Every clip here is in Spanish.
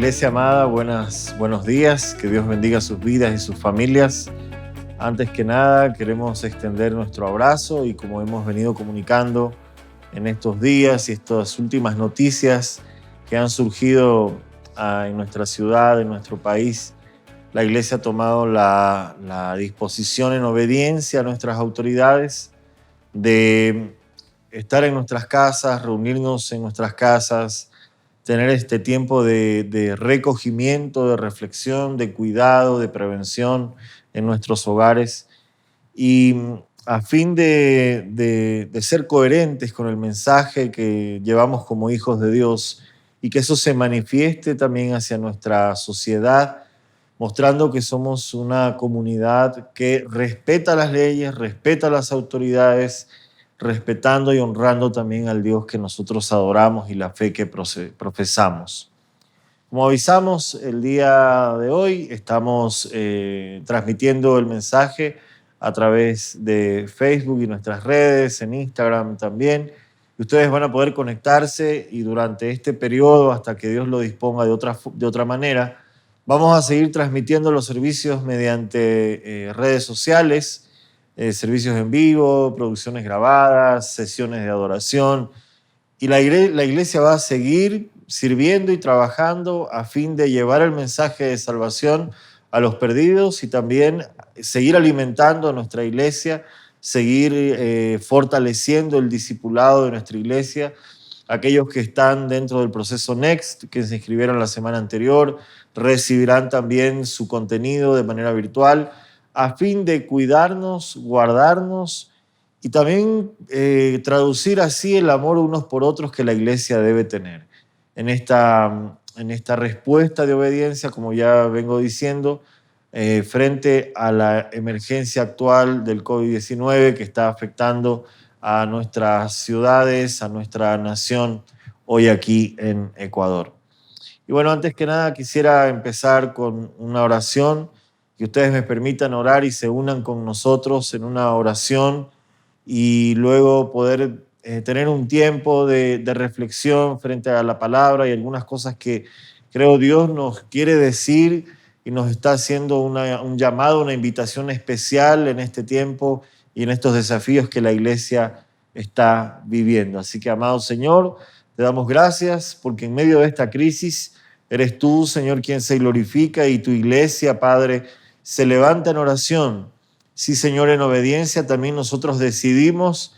Iglesia amada, buenos días, que Dios bendiga sus vidas y sus familias. Antes que nada, queremos extender nuestro abrazo y como hemos venido comunicando en estos días y estas últimas noticias que han surgido en nuestra ciudad, en nuestro país, la Iglesia ha tomado la disposición en obediencia a nuestras autoridades de estar en nuestras casas, reunirnos en nuestras casas, tener este tiempo de recogimiento, de reflexión, de cuidado, de prevención en nuestros hogares y a fin de ser coherentes con el mensaje que llevamos como hijos de Dios y que eso se manifieste también hacia nuestra sociedad, mostrando que somos una comunidad que respeta las leyes, respeta las autoridades, respetando y honrando también al Dios que nosotros adoramos y la fe que profesamos. Como avisamos, el día de hoy estamos transmitiendo el mensaje a través de Facebook y nuestras redes, en Instagram también. Y ustedes van a poder conectarse y durante este periodo, hasta que Dios lo disponga de otra manera, vamos a seguir transmitiendo los servicios mediante redes sociales, servicios en vivo, producciones grabadas, sesiones de adoración. Y la iglesia va a seguir sirviendo y trabajando a fin de llevar el mensaje de salvación a los perdidos y también seguir alimentando a nuestra iglesia, seguir fortaleciendo el discipulado de nuestra iglesia. Aquellos que están dentro del proceso Next, que se inscribieron la semana anterior, recibirán también su contenido de manera virtual a fin de cuidarnos, guardarnos y también traducir así el amor unos por otros que la iglesia debe tener. En esta respuesta de obediencia, como ya vengo diciendo, frente a la emergencia actual del COVID-19 que está afectando a nuestras ciudades, a nuestra nación, hoy aquí en Ecuador. Y bueno, antes que nada quisiera empezar con una oración, que ustedes me permitan orar y se unan con nosotros en una oración y luego poder tener un tiempo de reflexión frente a la palabra y algunas cosas que creo Dios nos quiere decir y nos está haciendo un llamado, una invitación especial en este tiempo y en estos desafíos que la iglesia está viviendo. Así que, amado Señor, te damos gracias porque en medio de esta crisis eres tú, Señor, quien se glorifica y tu iglesia, Padre, se levanta en oración. Sí, Señor, en obediencia también nosotros decidimos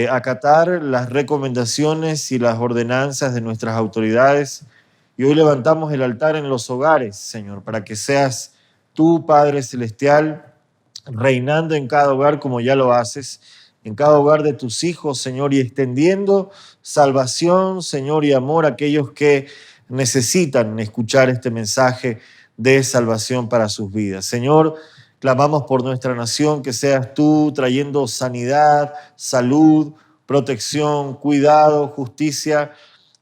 acatar las recomendaciones y las ordenanzas de nuestras autoridades. Y hoy levantamos el altar en los hogares, Señor, para que seas tú, Padre Celestial, reinando en cada hogar como ya lo haces, en cada hogar de tus hijos, Señor, y extendiendo salvación, Señor, y amor a aquellos que necesitan escuchar este mensaje de salvación para sus vidas. Señor, clamamos por nuestra nación, que seas tú trayendo sanidad, salud, protección, cuidado, justicia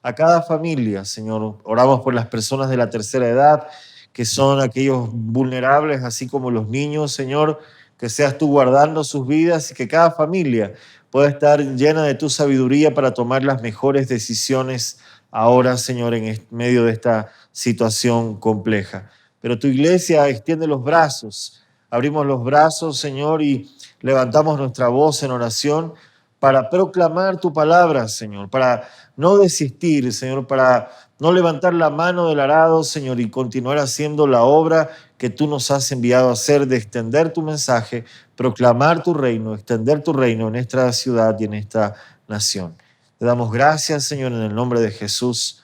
a cada familia, Señor. Oramos por las personas de la tercera edad, que son aquellos vulnerables, así como los niños, Señor, que seas tú guardando sus vidas y que cada familia pueda estar llena de tu sabiduría para tomar las mejores decisiones ahora, Señor, en medio de esta situación compleja. Pero tu iglesia extiende los brazos, abrimos los brazos, Señor, y levantamos nuestra voz en oración para proclamar tu palabra, Señor, para no desistir, Señor, para no levantar la mano del arado, Señor, y continuar haciendo la obra que tú nos has enviado a hacer, de extender tu mensaje, proclamar tu reino, extender tu reino en esta ciudad y en esta nación. Te damos gracias, Señor, en el nombre de Jesús.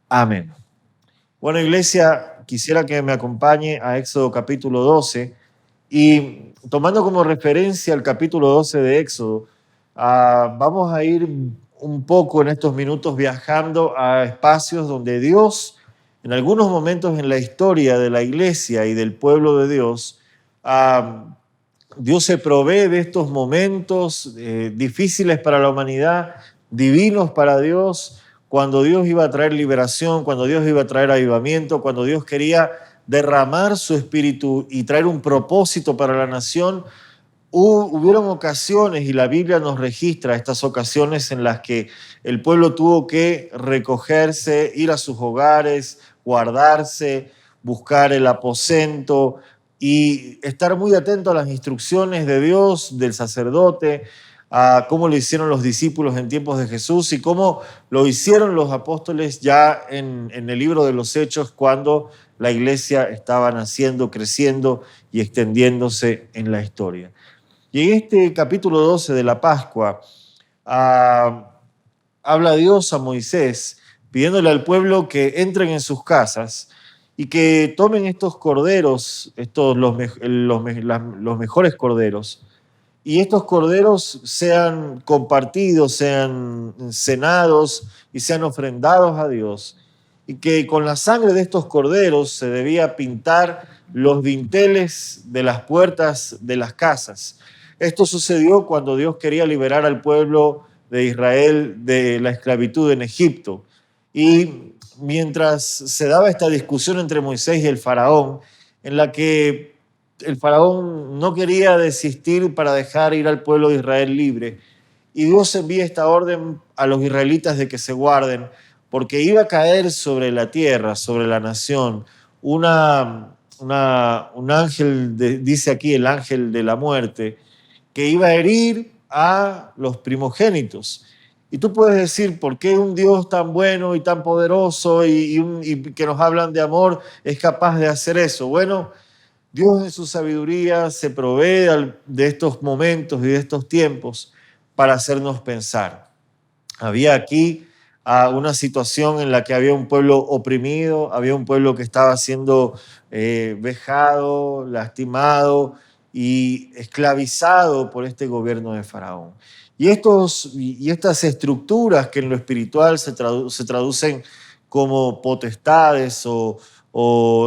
Amén. Bueno, iglesia, quisiera que me acompañe a Éxodo capítulo 12 y tomando como referencia el capítulo 12 de Éxodo, vamos a ir un poco en estos minutos viajando a espacios donde Dios, en algunos momentos en la historia de la iglesia y del pueblo de Dios, Dios se provee de estos momentos difíciles para la humanidad, divinos para Dios, cuando Dios iba a traer liberación, cuando Dios iba a traer avivamiento, cuando Dios quería derramar su espíritu y traer un propósito para la nación. Hubieron ocasiones, y la Biblia nos registra estas ocasiones en las que el pueblo tuvo que recogerse, ir a sus hogares, guardarse, buscar el aposento y estar muy atento a las instrucciones de Dios, del sacerdote, a cómo lo hicieron los discípulos en tiempos de Jesús y cómo lo hicieron los apóstoles ya en el libro de los Hechos cuando la iglesia estaba naciendo, creciendo y extendiéndose en la historia. Y en este capítulo 12 de la Pascua habla Dios a Moisés pidiéndole al pueblo que entren en sus casas y que tomen estos corderos, los mejores corderos, y estos corderos sean compartidos, sean cenados y sean ofrendados a Dios. Y que con la sangre de estos corderos se debía pintar los dinteles de las puertas de las casas. Esto sucedió cuando Dios quería liberar al pueblo de Israel de la esclavitud en Egipto. Y mientras se daba esta discusión entre Moisés y el faraón, en la que el faraón no quería desistir para dejar ir al pueblo de Israel libre, y Dios envía esta orden a los israelitas de que se guarden, porque iba a caer sobre la tierra, sobre la nación, un ángel, dice aquí el ángel de la muerte, que iba a herir a los primogénitos. Y tú puedes decir, ¿por qué un Dios tan bueno y tan poderoso y que nos hablan de amor es capaz de hacer eso? Bueno, Dios en su sabiduría se provee de estos momentos y de estos tiempos para hacernos pensar. Había aquí una situación en la que había un pueblo oprimido, había un pueblo que estaba siendo vejado, lastimado y esclavizado por este gobierno de Faraón. Y estas estructuras que en lo espiritual se traducen como potestades o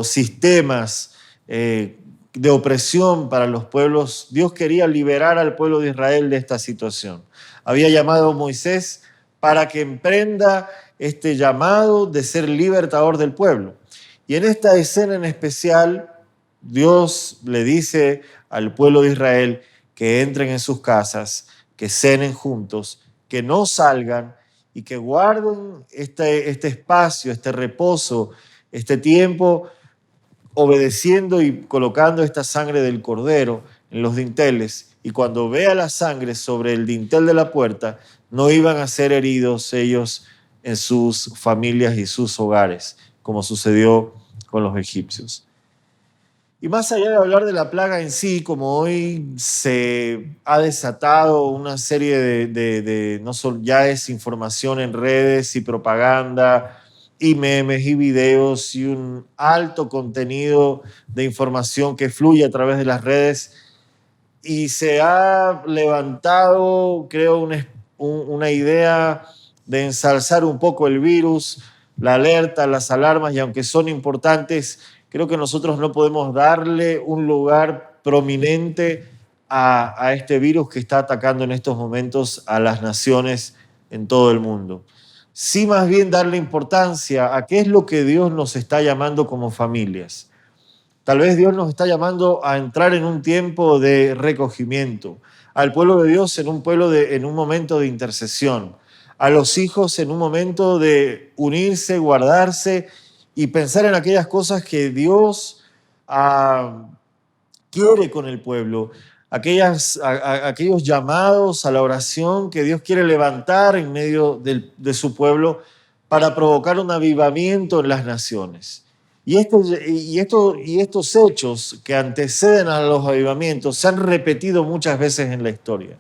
sistemas de opresión para los pueblos, Dios quería liberar al pueblo de Israel de esta situación. Había llamado a Moisés para que emprenda este llamado de ser libertador del pueblo. Y en esta escena en especial, Dios le dice al pueblo de Israel que entren en sus casas, que cenen juntos, que no salgan y que guarden este espacio, este reposo, este tiempo, obedeciendo y colocando esta sangre del cordero en los dinteles, y cuando vea la sangre sobre el dintel de la puerta, no iban a ser heridos ellos en sus familias y sus hogares, como sucedió con los egipcios. Y más allá de hablar de la plaga en sí, como hoy se ha desatado una serie no solo ya es información en redes y propaganda, y memes y videos y un alto contenido de información que fluye a través de las redes, y se ha levantado, creo, una idea de ensalzar un poco el virus, la alerta, las alarmas, y aunque son importantes, creo que nosotros no podemos darle un lugar prominente a este virus que está atacando en estos momentos a las naciones en todo el mundo. Sí, más bien darle importancia a qué es lo que Dios nos está llamando como familias. Tal vez Dios nos está llamando a entrar en un tiempo de recogimiento, al pueblo de Dios en un momento de intercesión, a los hijos en un momento de unirse, guardarse y pensar en aquellas cosas que Dios quiere con el pueblo, aquellos llamados a la oración que Dios quiere levantar en medio de su pueblo para provocar un avivamiento en las naciones. Y estos hechos que anteceden a los avivamientos se han repetido muchas veces en la historia.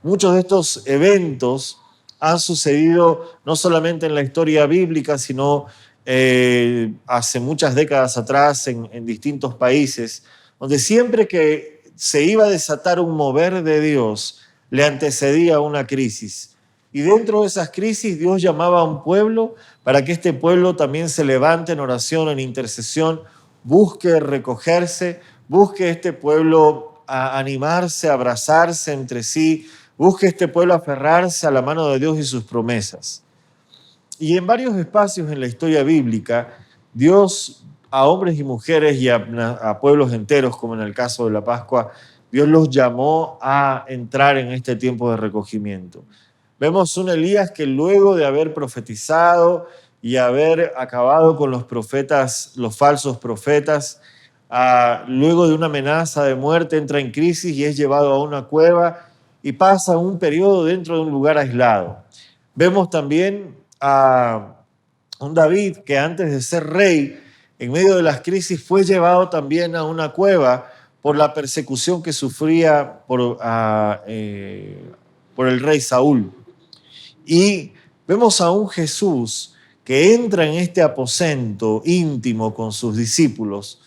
Muchos de estos eventos han sucedido no solamente en la historia bíblica, sino hace muchas décadas atrás en distintos países, donde siempre que se iba a desatar un mover de Dios, le antecedía una crisis. Y dentro de esas crisis Dios llamaba a un pueblo para que este pueblo también se levante en oración, en intercesión, busque recogerse, busque este pueblo a animarse, a abrazarse entre sí, busque este pueblo aferrarse a la mano de Dios y sus promesas. Y en varios espacios en la historia bíblica, Dios a hombres y mujeres y a pueblos enteros, como en el caso de la Pascua, Dios los llamó a entrar en este tiempo de recogimiento. Vemos un Elías que luego de haber profetizado y haber acabado con los profetas, los falsos profetas, luego de una amenaza de muerte entra en crisis y es llevado a una cueva y pasa un periodo dentro de un lugar aislado. Vemos también a un David que antes de ser rey, en medio de las crisis, fue llevado también a una cueva por la persecución que sufría por el rey Saúl. Y vemos a un Jesús que entra en este aposento íntimo con sus discípulos,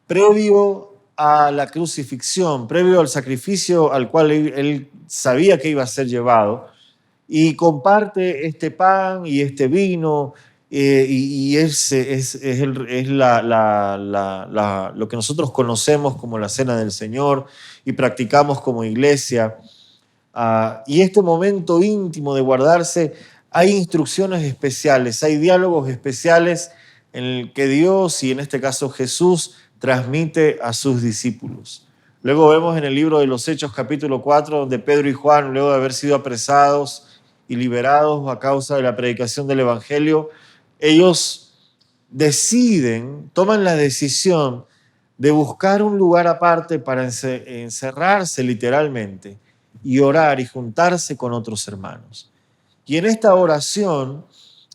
previo a la crucifixión, previo al sacrificio al cual él sabía que iba a ser llevado, y comparte este pan y este vino, y es lo que nosotros conocemos como la Cena del Señor y practicamos como iglesia. Y este momento íntimo de guardarse, hay instrucciones especiales, hay diálogos especiales en el que Dios, y en este caso Jesús, transmite a sus discípulos. Luego vemos en el libro de los Hechos, capítulo 4, donde Pedro y Juan, luego de haber sido apresados y liberados a causa de la predicación del Evangelio, ellos toman la decisión de buscar un lugar aparte para encerrarse literalmente y orar y juntarse con otros hermanos. Y en esta oración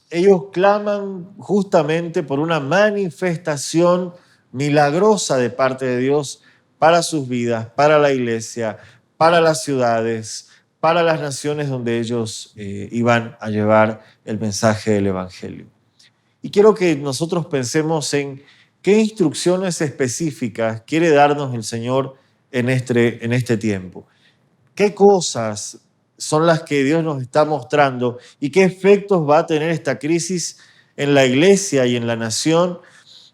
ellos claman justamente por una manifestación milagrosa de parte de Dios para sus vidas, para la iglesia, para las ciudades, para las naciones donde ellos iban a llevar el mensaje del Evangelio. Y quiero que nosotros pensemos en qué instrucciones específicas quiere darnos el Señor en este tiempo. ¿Qué cosas son las que Dios nos está mostrando y qué efectos va a tener esta crisis en la iglesia y en la nación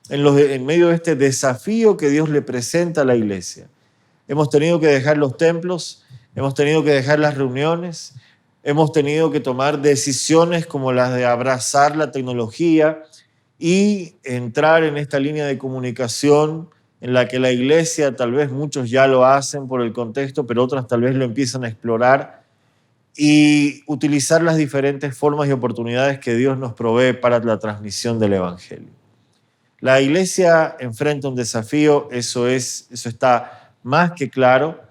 en medio de este desafío que Dios le presenta a la iglesia? Hemos tenido que dejar los templos, hemos tenido que dejar las reuniones, hemos tenido que tomar decisiones como las de abrazar la tecnología y entrar en esta línea de comunicación en la que la iglesia, tal vez muchos ya lo hacen por el contexto, pero otras tal vez lo empiezan a explorar y utilizar las diferentes formas y oportunidades que Dios nos provee para la transmisión del Evangelio. La iglesia enfrenta un desafío, eso está más que claro,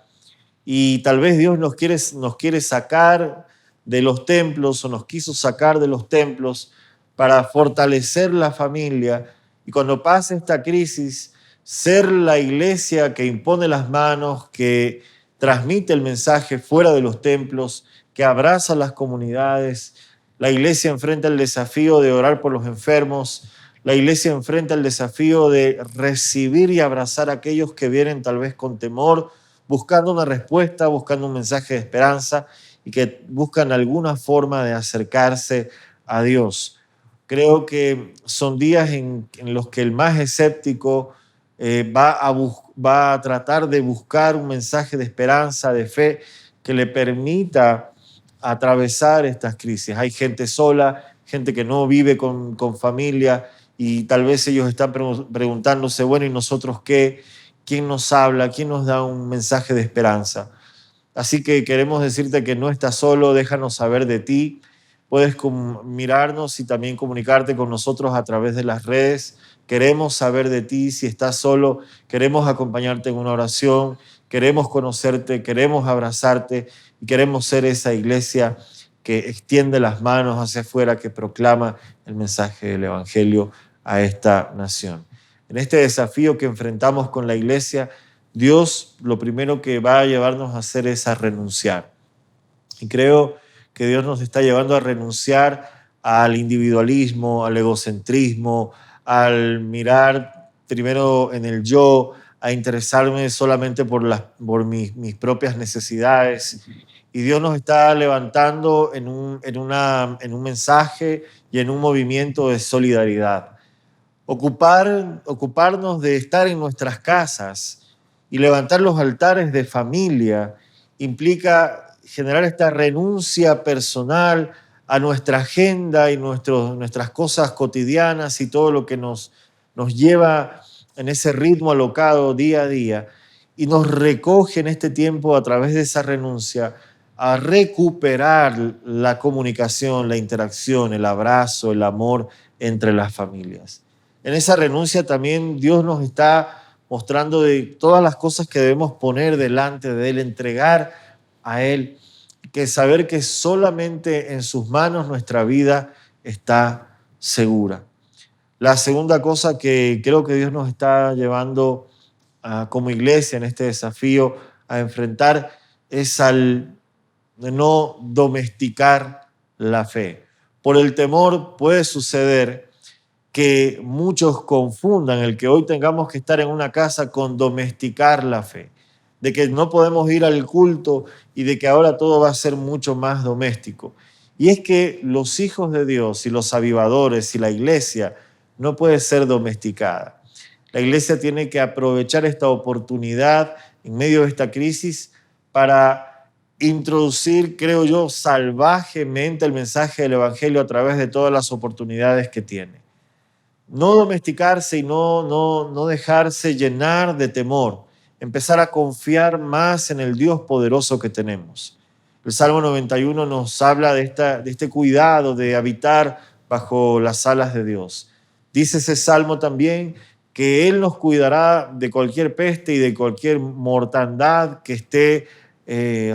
y tal vez Dios nos quiere sacar de los templos o nos quiso sacar de los templos para fortalecer la familia, y cuando pase esta crisis, ser la iglesia que impone las manos, que transmite el mensaje fuera de los templos, que abraza las comunidades. La iglesia enfrenta el desafío de orar por los enfermos. La iglesia enfrenta el desafío de recibir y abrazar a aquellos que vienen tal vez con temor, buscando una respuesta, buscando un mensaje de esperanza y que buscan alguna forma de acercarse a Dios. Creo que son días en los que el más escéptico va a tratar de buscar un mensaje de esperanza, de fe, que le permita atravesar estas crisis. Hay gente sola, gente que no vive con familia, y tal vez ellos están preguntándose, bueno, ¿y nosotros qué? ¿Quién nos habla? ¿Quién nos da un mensaje de esperanza? Así que queremos decirte que no estás solo, déjanos saber de ti. Puedes mirarnos y también comunicarte con nosotros a través de las redes. Queremos saber de ti. Si estás solo, queremos acompañarte en una oración, queremos conocerte, queremos abrazarte y queremos ser esa iglesia que extiende las manos hacia afuera, que proclama el mensaje del Evangelio a esta nación. En este desafío que enfrentamos con la iglesia, Dios lo primero que va a llevarnos a hacer es a renunciar. Y creo que Dios nos está llevando a renunciar al individualismo, al egocentrismo, al mirar primero en el yo, a interesarme solamente por mis propias necesidades. Y Dios nos está levantando en un mensaje y en un movimiento de solidaridad. Ocuparnos de estar en nuestras casas y levantar los altares de familia implica generar esta renuncia personal a nuestra agenda y nuestras cosas cotidianas y todo lo que nos lleva en ese ritmo alocado día a día, y nos recoge en este tiempo a través de esa renuncia a recuperar la comunicación, la interacción, el abrazo, el amor entre las familias. En esa renuncia también Dios nos está mostrando de todas las cosas que debemos poner delante de Él, entregar a Él, que saber que solamente en sus manos nuestra vida está segura. La segunda cosa que creo que Dios nos está llevando como iglesia en este desafío a enfrentar es al de no domesticar la fe. Por el temor puede suceder que muchos confundan el que hoy tengamos que estar en una casa con domesticar la fe, de que no podemos ir al culto y de que ahora todo va a ser mucho más doméstico. Y es que los hijos de Dios y los avivadores y la iglesia no puede ser domesticada. La iglesia tiene que aprovechar esta oportunidad en medio de esta crisis para introducir, creo yo, salvajemente el mensaje del Evangelio a través de todas las oportunidades que tiene. No domesticarse y no dejarse llenar de temor, empezar a confiar más en el Dios poderoso que tenemos. El Salmo 91 nos habla de este cuidado de habitar bajo las alas de Dios. Dice ese Salmo también que Él nos cuidará de cualquier peste y de cualquier mortandad que esté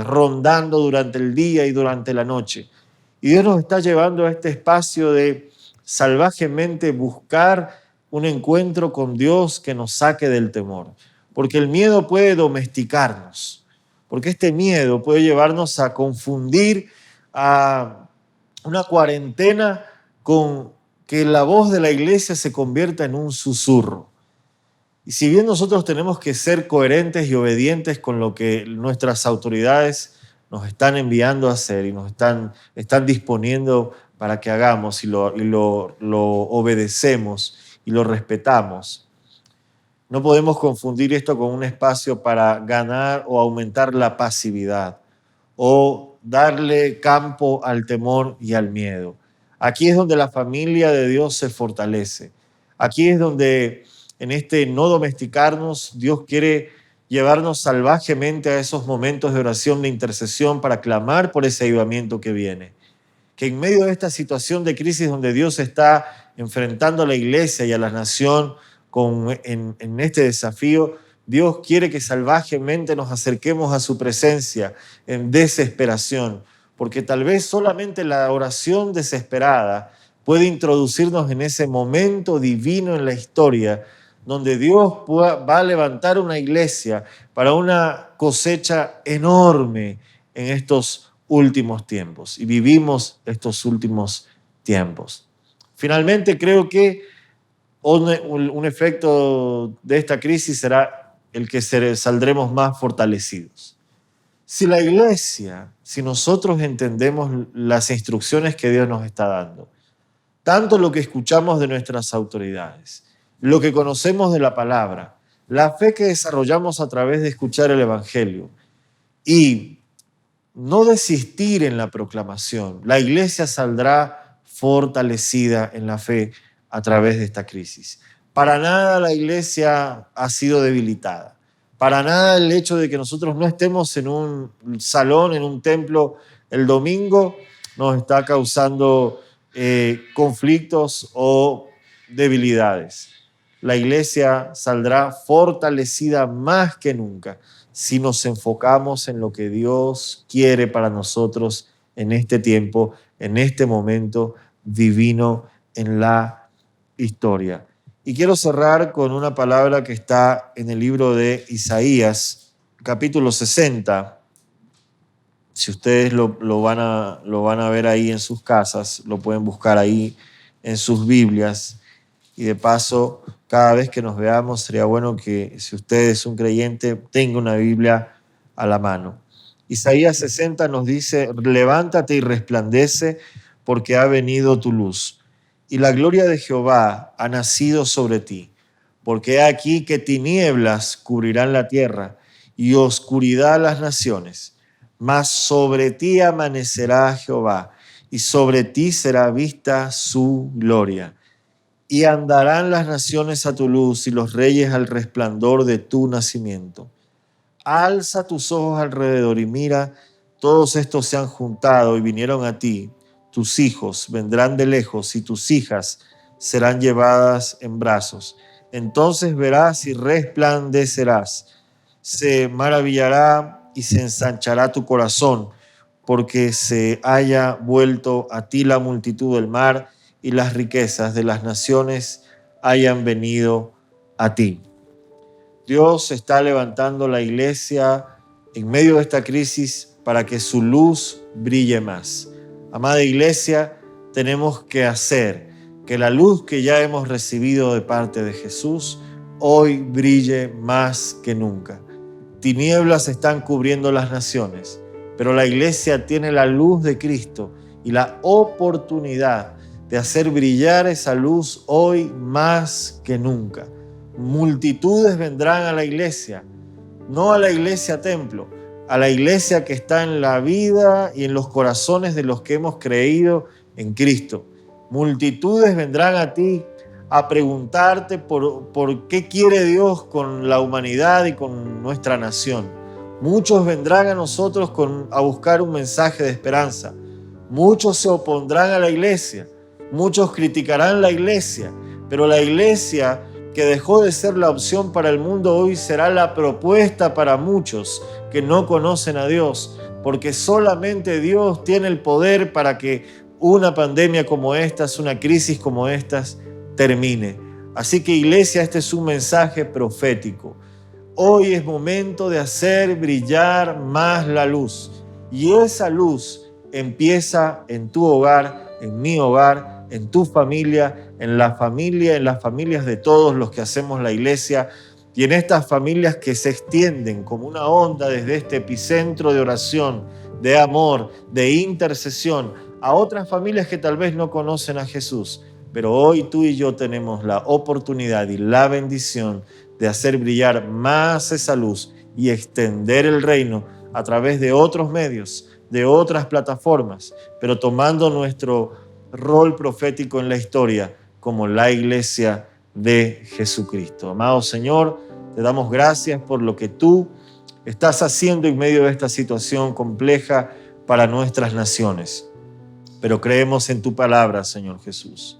rondando durante el día y durante la noche. Y Dios nos está llevando a este espacio de salvajemente buscar un encuentro con Dios que nos saque del temor. Porque el miedo puede domesticarnos, porque este miedo puede llevarnos a confundir a una cuarentena con que la voz de la iglesia se convierta en un susurro. Y si bien nosotros tenemos que ser coherentes y obedientes con lo que nuestras autoridades nos están enviando a hacer y nos están disponiendo para que hagamos y lo obedecemos y lo respetamos, no podemos confundir esto con un espacio para ganar o aumentar la pasividad o darle campo al temor y al miedo. Aquí es donde la familia de Dios se fortalece. Aquí es donde en este no domesticarnos, Dios quiere llevarnos salvajemente a esos momentos de oración, de intercesión, para clamar por ese avivamiento que viene. Que en medio de esta situación de crisis donde Dios está enfrentando a la iglesia y a la nación en este desafío, Dios quiere que salvajemente nos acerquemos a su presencia en desesperación, porque tal vez solamente la oración desesperada puede introducirnos en ese momento divino en la historia donde Dios va a levantar una iglesia para una cosecha enorme en estos últimos tiempos. Y vivimos estos últimos tiempos. Finalmente, creo que un efecto de esta crisis será el que saldremos más fortalecidos. Si la iglesia, si nosotros entendemos las instrucciones que Dios nos está dando, tanto lo que escuchamos de nuestras autoridades, lo que conocemos de la palabra, la fe que desarrollamos a través de escuchar el Evangelio y no desistir en la proclamación, la iglesia saldrá fortalecida en la fe a través de esta crisis. Para nada la iglesia ha sido debilitada. Para nada el hecho de que nosotros no estemos en un salón, en un templo el domingo, nos está causando conflictos o debilidades. La iglesia saldrá fortalecida más que nunca si nos enfocamos en lo que Dios quiere para nosotros en este tiempo, en este momento divino en la historia. Y quiero cerrar con una palabra que está en el libro de Isaías, capítulo 60. Si ustedes lo van a ver ahí en sus casas, lo pueden buscar ahí en sus Biblias. Y de paso, cada vez que nos veamos, sería bueno que si usted es un creyente, tenga una Biblia a la mano. Isaías 60 nos dice: levántate y resplandece, porque ha venido tu luz, y la gloria de Jehová ha nacido sobre ti. Porque he aquí que tinieblas cubrirán la tierra, y oscuridad las naciones. Mas sobre ti amanecerá Jehová, y sobre ti será vista su gloria. Y andarán las naciones a tu luz y los reyes al resplandor de tu nacimiento. Alza tus ojos alrededor y mira, todos estos se han juntado y vinieron a ti. Tus hijos vendrán de lejos y tus hijas serán llevadas en brazos. Entonces verás y resplandecerás. Se maravillará y se ensanchará tu corazón, porque se haya vuelto a ti la multitud del mar y las riquezas de las naciones hayan venido a ti. Dios está levantando la iglesia en medio de esta crisis para que su luz brille más. Amada iglesia, tenemos que hacer que la luz que ya hemos recibido de parte de Jesús hoy brille más que nunca. Tinieblas están cubriendo las naciones, pero la iglesia tiene la luz de Cristo y la oportunidad de hacer brillar esa luz hoy más que nunca. Multitudes vendrán a la iglesia, no a la iglesia templo, a la iglesia que está en la vida y en los corazones de los que hemos creído en Cristo. Multitudes vendrán a ti a preguntarte por qué quiere Dios con la humanidad y con nuestra nación. Muchos vendrán a nosotros a buscar un mensaje de esperanza. Muchos se opondrán a la iglesia. Muchos criticarán la iglesia. Pero la iglesia que dejó de ser la opción para el mundo hoy será la propuesta para muchos que no conocen a Dios. Porque solamente Dios tiene el poder para que una pandemia como esta, una crisis como estas, termine. Así que iglesia, este es un mensaje profético. Hoy es momento de hacer brillar más la luz. Y esa luz empieza en tu hogar, en mi hogar, en tu familia, en las familias de todos los que hacemos la iglesia y en estas familias que se extienden como una onda desde este epicentro de oración, de amor, de intercesión a otras familias que tal vez no conocen a Jesús. Pero hoy tú y yo tenemos la oportunidad y la bendición de hacer brillar más esa luz y extender el reino a través de otros medios, de otras plataformas, pero tomando nuestro rol profético en la historia como la iglesia de Jesucristo. Amado Señor, te damos gracias por lo que tú estás haciendo en medio de esta situación compleja para nuestras naciones. Pero creemos en tu palabra, Señor Jesús.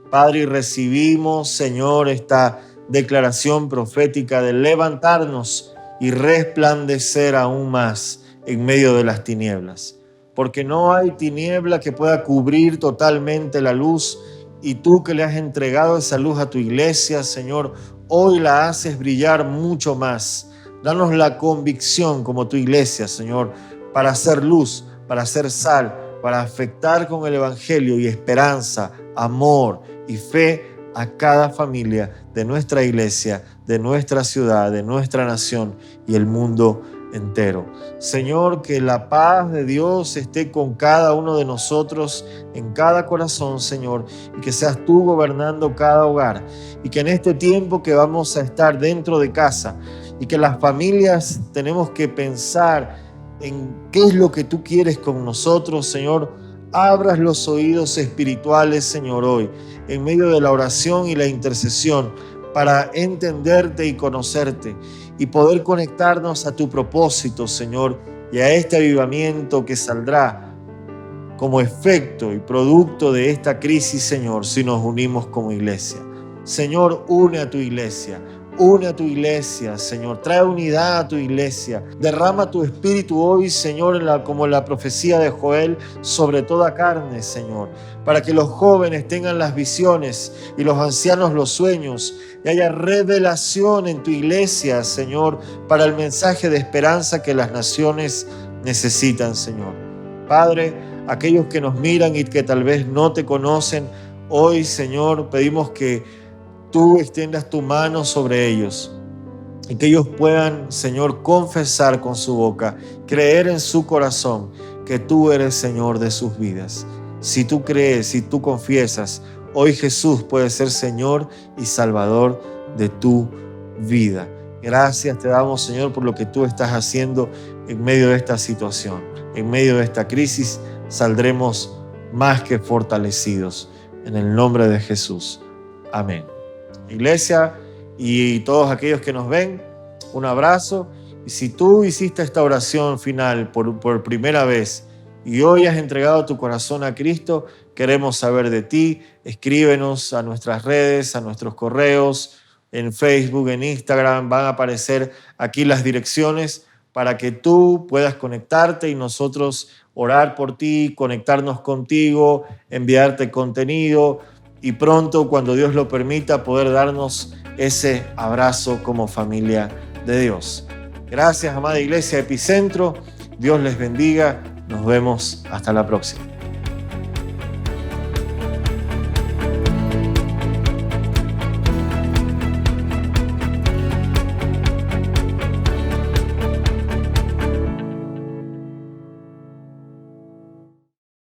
Padre, y recibimos, Señor, esta declaración profética de levantarnos y resplandecer aún más en medio de las tinieblas. Porque no hay tiniebla que pueda cubrir totalmente la luz, y tú que le has entregado esa luz a tu iglesia, Señor, hoy la haces brillar mucho más. Danos la convicción como tu iglesia, Señor, para hacer luz, para hacer sal, para afectar con el evangelio y esperanza, amor y fe a cada familia de nuestra iglesia, de nuestra ciudad, de nuestra nación y el mundo entero. Señor, que la paz de Dios esté con cada uno de nosotros, en cada corazón, Señor, y que seas tú gobernando cada hogar, y que en este tiempo que vamos a estar dentro de casa, y que las familias tenemos que pensar en qué es lo que tú quieres con nosotros, Señor, abras los oídos espirituales, Señor, hoy, en medio de la oración y la intercesión, para entenderte y conocerte y poder conectarnos a tu propósito, Señor, y a este avivamiento que saldrá como efecto y producto de esta crisis, Señor, si nos unimos como iglesia. Señor, une a tu iglesia, Señor. Trae unidad a tu iglesia. Derrama tu espíritu hoy, Señor, como la profecía de Joel, sobre toda carne, Señor, para que los jóvenes tengan las visiones y los ancianos los sueños, y haya revelación en tu iglesia, Señor, para el mensaje de esperanza que las naciones necesitan, Señor. Padre, aquellos que nos miran y que tal vez no te conocen, hoy, Señor, pedimos que tú extiendas tu mano sobre ellos y que ellos puedan, Señor, confesar con su boca, creer en su corazón que tú eres Señor de sus vidas. Si tú crees, si tú confiesas, hoy Jesús puede ser Señor y Salvador de tu vida. Gracias te damos, Señor, por lo que tú estás haciendo en medio de esta situación. En medio de esta crisis saldremos más que fortalecidos. En el nombre de Jesús. Amén. Iglesia y todos aquellos que nos ven, un abrazo. Y si tú hiciste esta oración final por primera vez y hoy has entregado tu corazón a Cristo, queremos saber de ti. Escríbenos a nuestras redes, a nuestros correos, en Facebook, en Instagram. Van a aparecer aquí las direcciones para que tú puedas conectarte y nosotros orar por ti, conectarnos contigo, enviarte contenido y pronto, cuando Dios lo permita, poder darnos ese abrazo como familia de Dios. Gracias, amada Iglesia Epicentro. Dios les bendiga. Nos vemos hasta la próxima.